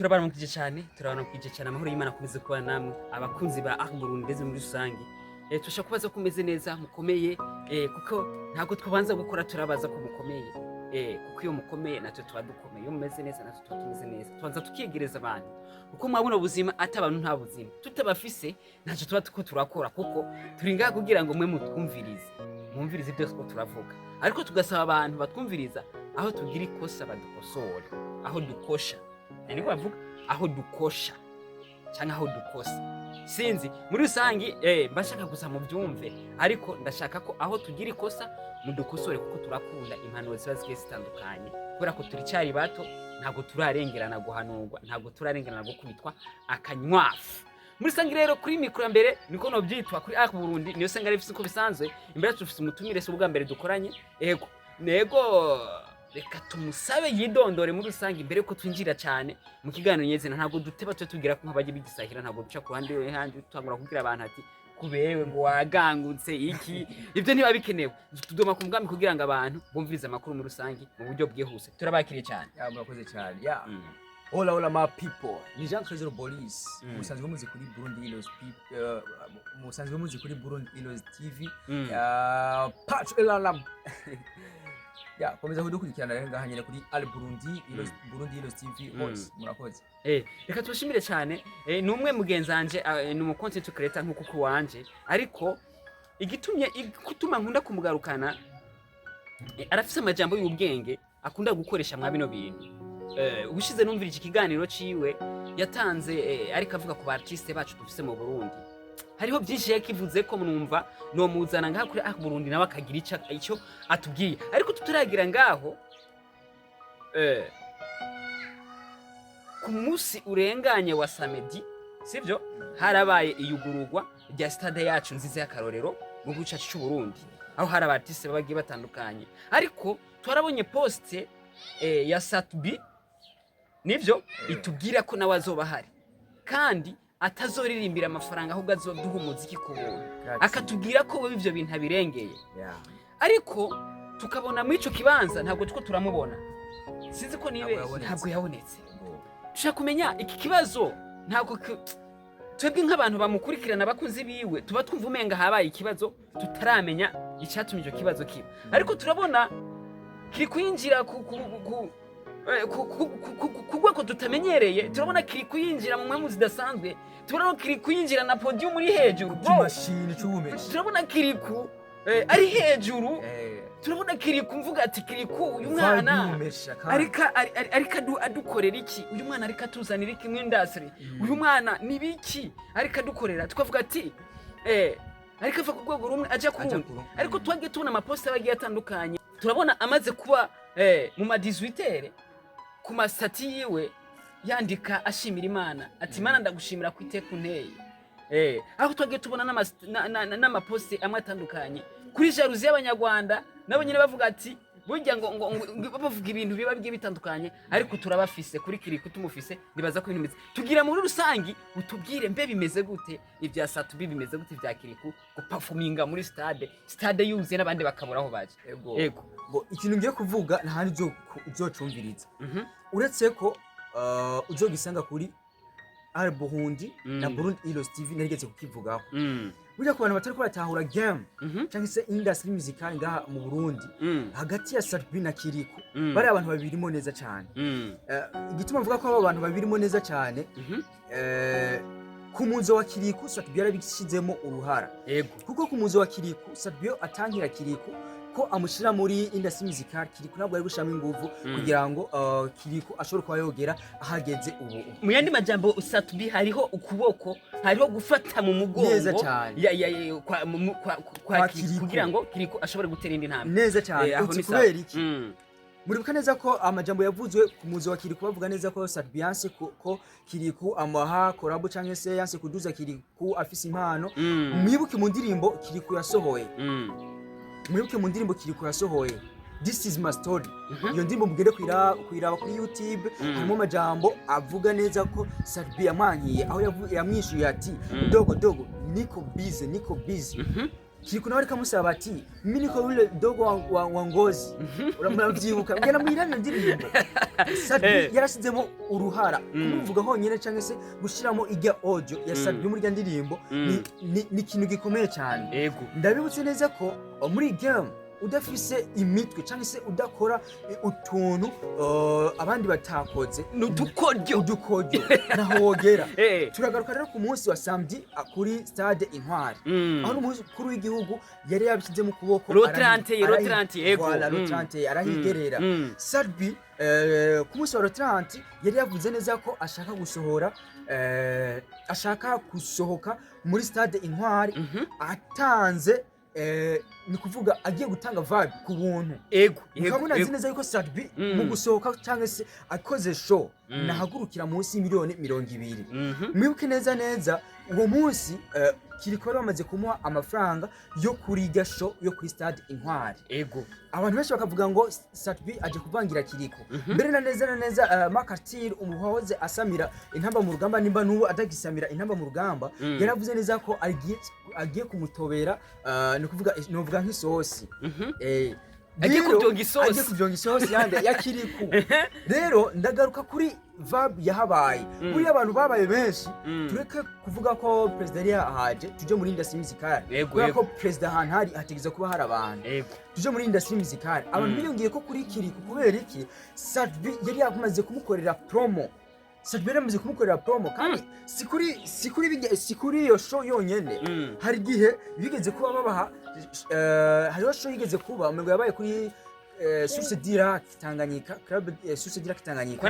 Turabaramukije cyane amahoro y'Imana akomeze kuba namwe abakunzi ba Burundi ndetse muri rusange. Turashaka kubaza ko umeze neza mukomeye kuko ntago twabanza gukora turabaza ko mukomeye. Kuko iyo mukomeye natwe tuba dukomeye, iyo mumeze neza natwe tuba tumeze neza. Tubanza tukiyegereza abantu. Kuko mwabona ubuzima atabantu nta buzima. Tutabafise ntacyo tuba turakora kuko turi ngaha kugira ngo mwe mutwumvirize. Mwumvirize byose ko turavuga. Ariko tugasaba abantu batwumviriza aho tugira ikosa badukosora, aho dukosha. Niko bavuga aho dukosha cyangwa aho dukosa. Sinzi muri rusangi mbashaka gusa mu byumve, ariko ndashaka ko aho tugira ikosa mudukosore kuko turakunda impanuro ziba zigiye zitandukanye. Kubera ko turi cyari bato ntago turarengerana guhanurwa, ntago turarengerana gukubitwa akanywafu. Muri sangi rero kuri mikro mbere niko no byitwa kuri Burundi niyo senga rifise uko bisanzwe. Imbere tufise umutumire se ubwa mbere dukoranye nego reka tumusabe yidondore muri rusange imbere ko twinjira cyane mu kiganiro nyezina. Ntabwo duteba cyo tugira ko nk'abaje bigisahira, ntabwo duca ku handi handi tutangura kugira abantu ati kubewe ngo wagangutse iki, ibyo ntiba bikenewe. Tudoma ku mugambi kugira ngo abantu bumvirize amakuru muri rusange mu buryo bwihuse. Turabakiriye cyane. Murakoze cyane. Hola my people. Ni Jean Trésor Bolis. Musanzwe muzi kuri Burundi Heroes musanzwe muzi kuri Burundi Heroes TV. Patreon. Komeza kudukurikirana rero ngaha nyine kuri Burundi Heroes TV hose. Murakoze. Reka tubashimire cyane. Ni umwe mugenzanje, ni umu content creator nkuko kuwanje, ariko igituma nkunda kumugarukana arafise amajambo y'ubwenge akunda gukoresha mwa bino bintu. Ubushize numvira iki kiganiro ciwe yatanze ariko avuga ku artiste bacu dufise mu Burundi. Hariho byinshi yakivuze ko munumva no muzana ngaha kuri Burundi nawe akagira icyo atubwiye, ariko tutaragira ngaho ku Musi urenganye wa samedi, sivyo harabaye iyugururwa rya stade yacu nziza y'akarorero mu gihugu cyacu cy'u Burundi, aho hari abartiste babagiye batandukanye. Ariko twarabonye poste ya Stade nivyo itubwira ko nawe azoba hari kandi atazoririmbira amafaranga ahubwo azoduha umuziki ku buntu, akatubwira ko we ivyo bintu abirengeye. Ariko tukabona muri ico kibanza ntabwo tuko turamubona, sinzi ko nibe ntabwo yabonetse. Dushaka kumenya iki kibazo, ntabwo twebwe nk'abantu bamukurikirana bakunzi biwe tuba twumva umenga habaye ikibazo tutaramenya icyatumye ico kibazo kiba. Ariko turabona kiri kwinjira kugweko tutamenyereye. Turabona kiri kuyinjira mu mpamvu zidasanzwe. Turabona kiri kuyinjira na podium muri hejuru, imashini cy'ubumeshi. Turabona kiri ku ari hejuru. Turabona kiri kumvuga ati kiri ku uyu mwana ariko adukorera iki, uyu mwana ariko atuzanira iki mu industry, uyu mwana ni biki ariko adukorera. Tukavuga ati ariko ava ku rwego rumwe aja ku rundi. Ariko twagiye tubona amaposta bagiye atandukanye. Turabona amaze kuba mu ma 18 ku masati yiwe yandika ashimira Imana ati Imana ndagushimira ku iteka unteye. Aho twagiye tubona n'amaposte amwe atandukanye kuri jalousie y'Abanyarwanda nabo nyine bavuga ati burya ngo bavuga ibintu biba bigiye bitandukanye, ariko turabafise kuri Kiriku tumufise. Nibaza ko ibintu bimeze tugira muri rusangi. Utubwire mbe bimeze gute ibya Satubi, bimeze gute ibya Kiriku ko performinga muri stade yuzuye n'abandi bakabura aho baje. Yego ikintu ngiye kuvuga ntahandi uzocumviriza uretse ko uzogisanga kuri Burundi na Burundi Heroes TV narigeze kukivugaho. Burya ku bantu batari ko batahura game cyangwa se industry musicale ngaha mu Burundi hagati ya Stade na Kiriku bari abantu babirimo neza cyane. Igituma mvuga ko abo bantu babirimo neza cyane ku muzo wa Kiriku Stade yarabishizemo uruhara. Kuko ku muzo wa Kiriku Stade atankira Kiriku ko amushira muri industry musicale. Kiriku nabwo ari gushama inguvu kugira ngo Kiriku ashobore kuba yogera ahageze ubu. Mu yandi majambo Stade hariho ukuboko, hariho gufata mu mugongo neza cyane kwa Kiriku kugira ngo Kiriku ashobore gutera indi ntambwe neza cyane. Kubera iki muribuka neza ko amajambo yavuzwe ku muzo wa Kiriku bavuga neza ko Stade Beyonce ko Kiriku amaha collab cyangwa se yanse kuduza Kiriku afise impano. Mwibuke mu ndirimbo Kiriku yasohoye, mwibuke mu ndirimbo Kiriku yasohoye This is my story. Iyo ndirimbo mugende kwiraba kuri YouTube, harimo amajambo avuga neza ko Stade yamanyiye aho yamwishuye ati dogo niko busy Kiriko nawe ariko amusaba ati mimi niko yule dogo wa ngozi uramuvyibuka ngena mwirane ndirimbo Stade yarashizemo uruhara kumuvuga honyene canke se gushiramo irya audio ya Stade muri irya ndirimbo ni ikintu gikomeye cyane ndabibutse neza ko muri game udafise imitwe cyangwa se udakora utuntu abandi batakoze n'udukoryo naho wogera turagaruka rero ku munsi wa samedi kuri Stade Intwari aho n'umunsi kuri w'igihugu yari yabishyize mu kuboko Rotrante arahigerera Stade ku munsi wa Rotrante yari yavuze neza ko ashaka gusohoka muri Stade Intwari atanze ni kuvuga agiye gutanga vibe ku buntu ukabona neza yuko Stade mu gusohoka cyangwa se akoze show nahagurukira munsi y'imiliyoni 200 mwibuke neza uwo munsi Kiriko bamaze kumuha amafaranga yo kuri irya show yo kuri Stade Intwari abantu benshi bakavuga ngo Stade aje kuvangira Kiriko mbere na neza Markatir umuhoze asamira intamba mu rugamba nimba nubu adagisamira intamba mu rugamba yaravuze neza ko agiye kumutobera ni kuvuga novuga nk'isosi agiye kubyonga isosi yande ya Kiriko rero ndagaruka kuri vibe yahabaye kuri abantu babaye benshi tureke kuvuga ko president yari ahaje tuje muri industry musicale kubera ko president ahantu hari hategeza kuba hari abantu tuje muri industry musicale abantu biyongiye ko kuri Kiriko kubera iki Stade yari yakomaze kumukorera promo Stade yamaze kumukorera promo kandi sikuri iyo show yonyene hari gihe bigeze kuba babaha hariho show yigeze kuba ngo yabaye kuri Source Direct Tanganyika Club Source Direct Tanganyika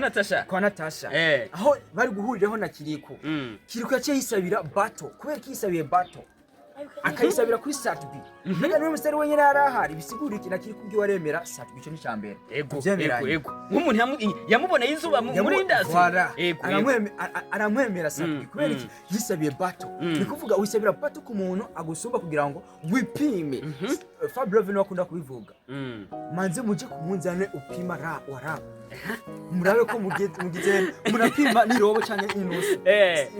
kwa Natasha aho bari guhuriraho na Kiriko yaciye yisabira bato kubera kisabiye bato akayisabira kuri Stade mbega niwe musitari wenyine yarahari bisigura iki na Kiriko ubwo waremera Stade cyo ni cyambere nk'umuntu yamuboneye izuba muri industry aramwemera Stade kubera iki yisabiye bato ni kuvuga wisabira bato ku muntu agusumba kugira ngo wipime Fabrove no akunda kubivuga manze muje kumunzane upima wara murabe ko mugize murapima nirobo cyane inusu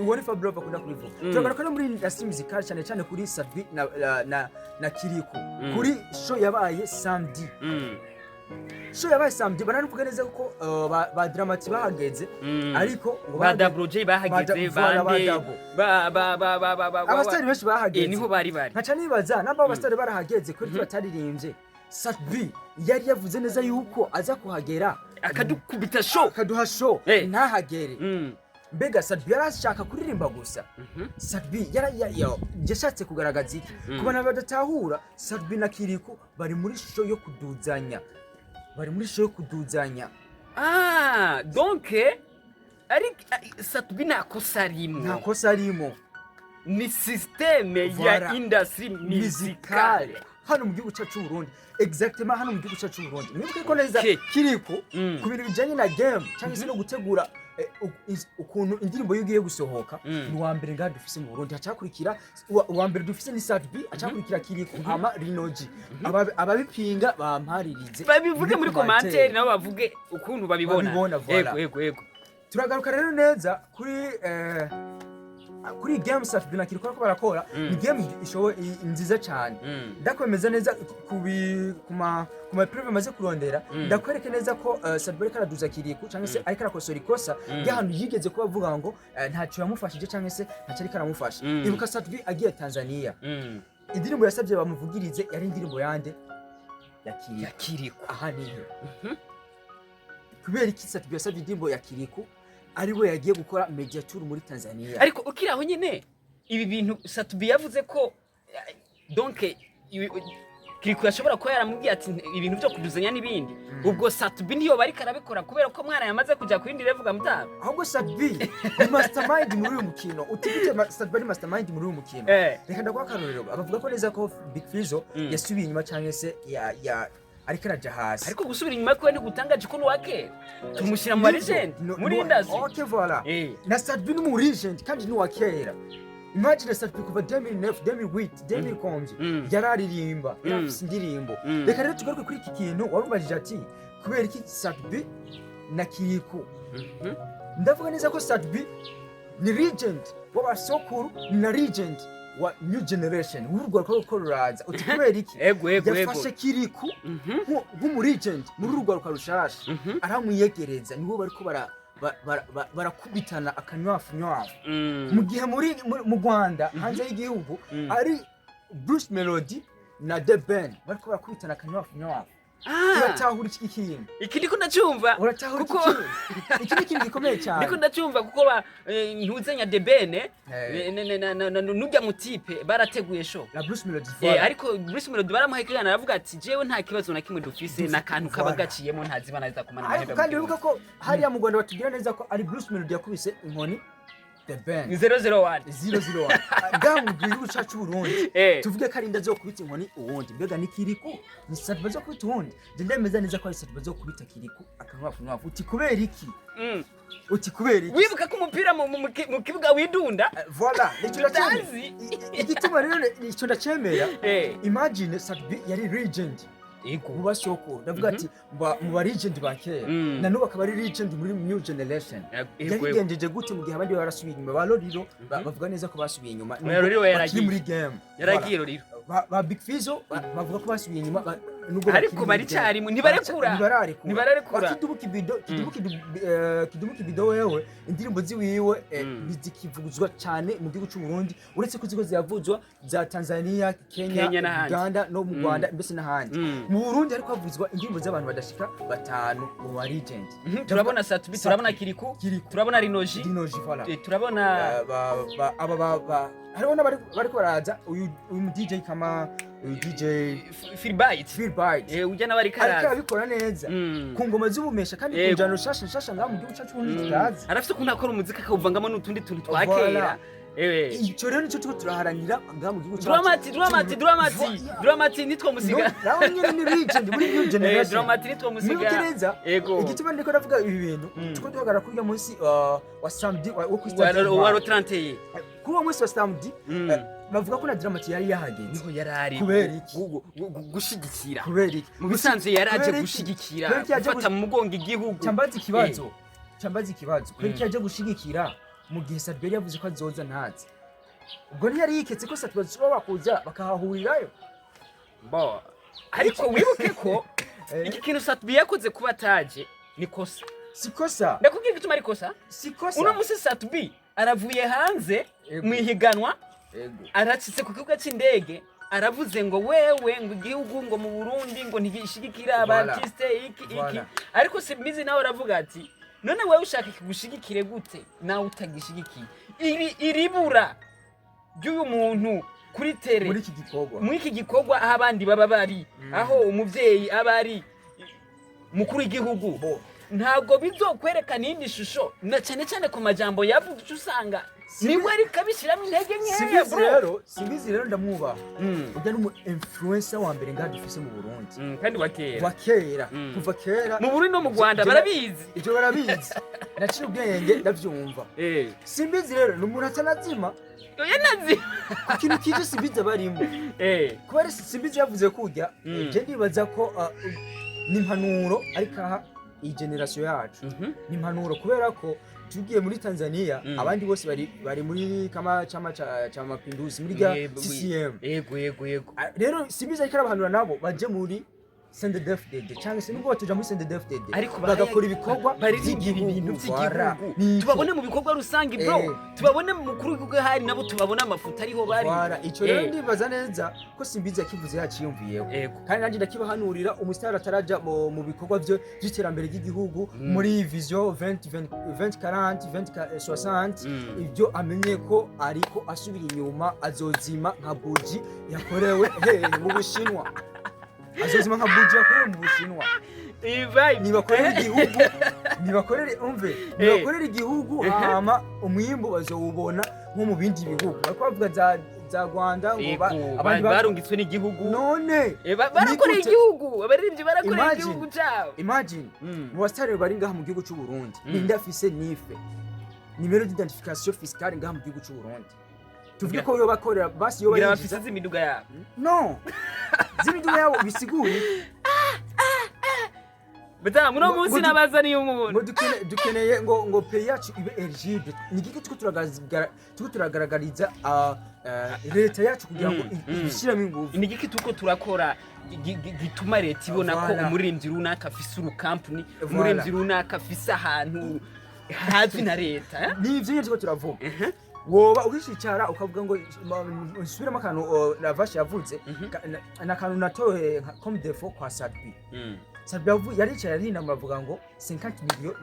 ubone Fabrove akunda kubivuga turagaruka muri industry musicale cyane kuri Stade na Kiriko kuri show yabaye samedi banavuga neza ko ba Dramati bahageze ariko ba WJ bahageze abastari benshi bahageze niho bari nkaca nibaza namba abastari barahageze kuri bataririmbye Stade yari yavuze neza yuko aza kuhagera akadukubita akaduha show ntahagere mbega Stade yarashaka kuririmba gusa Stade yashatse kugaragaza iki kubana badatahura Stade na Kiriko bari muri show yo kuduzanya donc ari Stade nakosa arimo ni systeme ya industry musicale hano mu gihugu cyacu Burundi exactement hano mu gihugu cyacu Burundi nibuke ko neza Kiriko ku bintu bijanye na game cyangwa se no gutegura ukuntu indirimbo yugiye gusohoka ni wa mbere ngado dufise mu Burundi hacakurikira wa mbere dufise ni Stade hacakurikira Kiriko ama Rinoji ababipinga bamparirize babivuge muri commentaire nabo bavuge ukuntu babibona yego turagaruka rero neza kuri game Stade na Kiriko ko barakora ni game nziza cyane ndakwemeza neza kuma preve maze kurondera ndakwereke neza ko Stade karaduza Kiriko cyangwa se ariko arakosora ikosa y'ahantu yigeze kuba avuga ngo ntacyo yamufashije cyangwa se ntacyo ariko aramufasha ibuka Stade agiye Tanzania indirimbo yasabye bamuvugirize yari indirimbo yande ya Kiriko aha nihe kubera iki Stade yasabye indirimbo ya Kiriko ari we yagiye gukora media tour muri Tanzania ariko ukiraho nyine ibi bintu Stade yavuze ko donc Kiriko yashobora ko yaramubwiye ati ibintu byo kuduzanya n'ibindi ubwo Stade niyo bari karabikora kubera ko mwana yamaze kujya ku yindi level gamutaba ahubwo Stade ni mastermind muri uyu mukino utibite Stade ni mastermind muri uyu mukino reka ndakwa karorero abavuga ko neza ko Big Fizzo yasubiye inyuma cyangwa se ariko araja hasi ariko gusubira inyuma ko ni gutangaje ko wake tumushyira mu legend muri industry okay voilà na Stade ni mu legend kandi ni wakera imagine Stade kuva 2009 2008 2011 yararirimba yarafise indirimbo reka rero tugaruke kuri iki kintu warubajije ati kubera iki Stade na Kiriko ndavuga neza ko Stade ni legend w'abasokuru na legend wa new generation w'urugwaruka rwo ruraza uti kubera iki ego yafashe Kiriku nk'umuregent muri urugwaruka rushasha aramwiyegereza nibo bariko barakubitana akanywafu mu gihe mu Rwanda hanze y'igihugu ari Bruce Melody na The Ben bariko barakubitana akanywafu uratahura iki kintu iki ndiko ndacumva kuko iki ni ikintu gikomeye cyane ndiko ndacumva kuko ntuzenya The Ben n'ujya mu tipe barateguye show na Bruce Melody ariko Bruce Melody baramuhekana aravuga ati jewe nta kibazo na kimwe dufise nakantu kabagaciyemo ntaziba naza kumana ariko kandi uvuga ko hariya mu Rwanda batubwira neza ko ari Bruce Melody yakubise inkoni The Ben 001 gamu gihugu cyacu Burundi tuvuge ko ari ndazo kubita inkoni uwundi mbega ni Kiriku ni Stade bazo kubita uwundi ndemeza neza ko ari Stade bazo kubita Kiriku akanwafu uti kubera iki uti kubera iki wibuka ko umupira mu kibuga widunda voilà igituma rero icyo ndacemera imagine Stade yari legend kuba soko ndavuga ati mu ba legend ba kera nanuba akaba ari legend muri new generation yagendeje gute mu gihe abandi barasubiye inyuma ba Loriro bavuga neza ko basubiye inyuma yaragiye muri game yaragiye Loriro ba Big Fizzo bavuga ko basubiye inyuma ariko bari cyari nibararekura kidubuki bido wewe indirimbo ziwiwe bizikivuguzwa cyane mu gihugu cy'u Burundi uretse ko ziko ziyavuzwa za Tanzania Kenya Uganda no mu Rwanda mbese n'ahandi mu Burundi ariko havuzwa indirimbo z'abantu badashika batanu mu ba legend turabona Satubi turabona Kiriku turabona Rinoji voilà turabona aba hariho bariko baraza uyu DJ kama DJ Feel Bite ujana bari karaza ariko abikora neza ku ngoma z'ubumesha kandi kunjana shasha ngaho mu gihugu cyacu n'itazi arafite kuntu akora umuziki akawuvangamo n'utundi tuntu twakera icyo rero nicyo tuko turaharanira ngaho mu gihugu cyacu Dramati nitwo musiga naho nyine ni legend muri new generation Dramati nitwo musiga igituma ndiko ndavuga ibi bintu tuko duhagara kuri uyu munsi wa samedi wo ku Stade wa 30 kuri uwo munsi wa samedi bavuga ko na Dramati yari yahageze niho yarari kubera iki gushigikira kubera iki mu bisanzwe yaraje gushigikira gufata mu mugongo igihugu cyambaza ikibazo kubera iki yaje gushigikira mu gihe Stade yavuze ko azoza ntazi ubwo ntiyari yiketse ko Stade bashobora kuza bakahahurirayo ariko wibuke ko iki kintu Stade yakoze kuba taje nikosa sikosa ndakubwira gituma arikosa sikosa uno musi Stade aravuye hanze mu ihiganwa aracitse ku kibuga cy'indege aravuze ngo wewe ngo igihugu ngo mu Burundi ngo ntigishigikira abartiste iki ariko simbizi nawe aravuga ati none wewe ushaka kigushigikire gute nawe utagishigikiye iribura ry'uyu muntu kuri tere muri iki gikorwa aho abandi baba bari aho umuvyeyi abari mukuru igihugu ntabwo bizokwerekana indi shusho na cyane cyane ku majambo yavuze usanga niwe ari kabishiramo intege nkeya simbizi rero ndamwubaha ujya n'umu influencer wa mbere ngaho dufise mu Burundi kandi wakera kuva kera mu Burundi no mu Rwanda barabizi ibyo barabizi naciye ubwenge ndavyumva simbizi rero n'umuntu atanazima ku kintu kije simbizi barimo kubera simbizi yavuze kujya je ndibaza ko n'impanuro ariko aha iyi generation yacu n'impanuro kubera ko tugiye muri Tanzania abandi bose bari muri kama chama cha mapinduzi muri CCM yego rero simbiza ariko arabahanura nabo baje muri CNDD-FDD cyangwa se nubwo batuja muri CNDD-FDD bagakora ibikorwa barigira ibintu by'igihugu tubabone mu bikorwa rusange bro tubabone mu mukuru w'igihugu hari nabo tubabone amafuta ariho bari icyo rero ndibaza neza ko simbiza yakivuze yaciyumviyeho kandi nanjye ndakibahanurira umusitari ataraja mu bikorwa by'iterambere ry'igihugu muri vision 2040 2060 ibyo amenye ko ariko asubira inyuma azozima nka buji yakorewe mu Bushinwa azozima nka buji yakorewe mu Bushinwa nibakorera igihugu hama umwimbu bazowubona nko mu bindi bihugu bavuga za Rwanda ngo abandi barungitswe n'igihugu none barakoreye igihugu abaririmbyi barakoreye igihugu cyabo imagine mu basitari bari ngaha mu gihugu cy'u Burundi ninde afise nife nimero d'identification fiscale ngaha mu gihugu cy'u Burundi tuvuge ko yo bakorera basi yo bafise zimiduga yabo no zimiduga yabo bisiguye bata muno munsi nabazaniye umuntu ngo dukeneye ngo pay yacu ibe eligible ni giki tuko turagaragariza leta yacu kugira ngo ishiramo ingufu ni giki tuko turakora gituma leta ibona ko umuririmbyi runaka afise urukampuni umuririmbyi runaka afise ahantu hazwi na leta nivyo nyine tuko turavuga woba uhishicara ukavuga ngo nsubiramo akantu Ravashe yavuze n'akantu natoye comme défaut kwa Stade Stade yaricaye arinama avuga ngo 50 million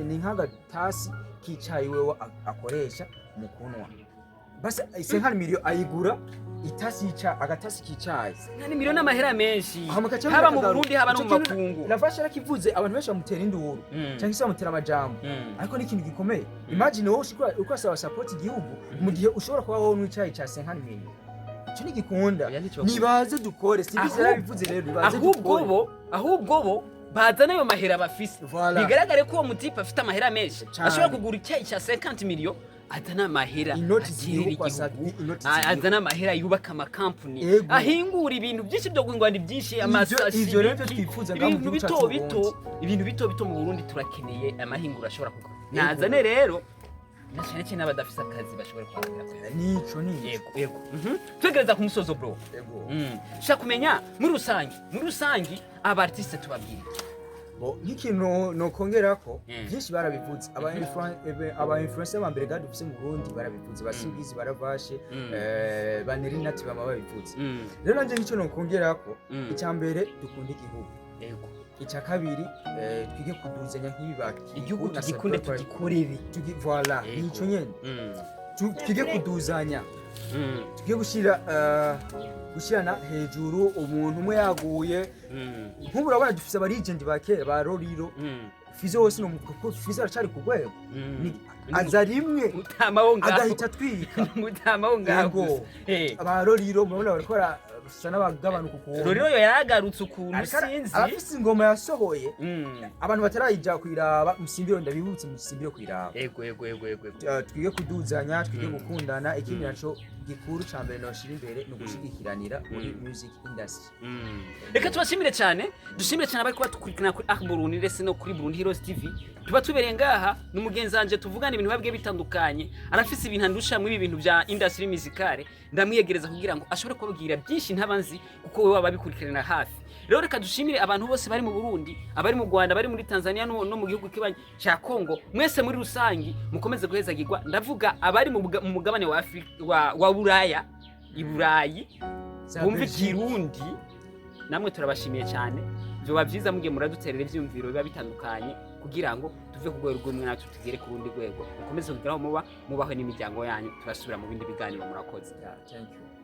ni nk'agatasi kicaye wewe akoresha mu kunwa basi 50 million ayigura agatasi kicaye nani milioni amahera menshi haba mu Burundi haba no mu makungu Ravashe arakivuze abantu benshi bamutera induru cyangwa se bamutera amajambo ariko ni ikintu gikomeye imagine wowe uko asaba support igihugu mu gihe ushobora kuba wowe n'icyayi cya 50 million cyo ni gikunda nibaze dukore sibize yabivuze rero nibaze dukore ahubwo bo bazana ayo mahera bafise bigaragare ko uwo mutipe afite amahera menshi ashobora kugura icyayi cya 50 million azana amahera azana amahera yubaka amakampuni ahingura ibintu byinshi byo guhingura byinshi amasashi ivyo rero twifuza ibintu bito mu Burundi turakeneye amahingura ashobora kugura nazane rero nashane n'abadafise akazi bashobora kwakira nico yego twegereza ku musozo bro shaka kumenya muri rusangi aba artiste tubabwira nk'ikintu nokongerako byinshi barabivuze aba influencer bambere gadi dufise mu Burundi barabivuze basimbizi baravashe banerinati bama babivuze rero nanje nk'icyo nokongerako icyambere dukunda igihugu icya kabiri twige kuduzanya nk'ibibaki igihugu tugikunde tugikorere voilà nico nyene twige kuduzanya twige gushirana hejuru umuntu umwe yaguye nk'ubu urabona dufise abarigenti ba kera ba Roriro Fizo wose no muko Fizo aracari ku rwego aza rimwe agahita twika mutama ngago aba Roriro murabona barakora gusa n'abagabanuka ukuntu Roriro yagarutse ukuntu sinzi abafise ingoma yasohoye abantu batarayija kwiraba musimbiro ndabibutse musimbiro kwiraba yego twige kuduzanya twige gukundana ikindi naco gikuru cyambere no shira imbere no gushigikiranira muri music industry reka tubashimire cyane dushimire cyane abari kubakurikirana kuri Burundi ndetse no kuri Burundi Heroes TV tuba tubereye ngaha n'umugenzi wanje tuvugana ibintu babwiye bitandukanye arafise ibintu andusha muri ibintu bya industry musicale ndamwiyegereza kugira ngo ashobore kubabwira byinshi ntabanzi kuko we wababikurikirana hafi rero reka dushimire abantu bose bari mu Burundi abari mu Rwanda bari muri Tanzania no mu gihugu kibanye cya Kongo mwese muri rusangi mukomeze guhezagirwa ndavuga abari mu mugabane wa Afrika wa Buraya iburayi bumva Kirundi namwe turabashimiye cyane byo bavyiza mugiye muraduterera ivyumviro biba bitandukanye kugira ngo tuve ku rwego rumwe natwe tugere ku rundi rwego mukomeze kugeraho mubaho n'imiryango yanyu turasubira mu bindi biganiro murakoze thank you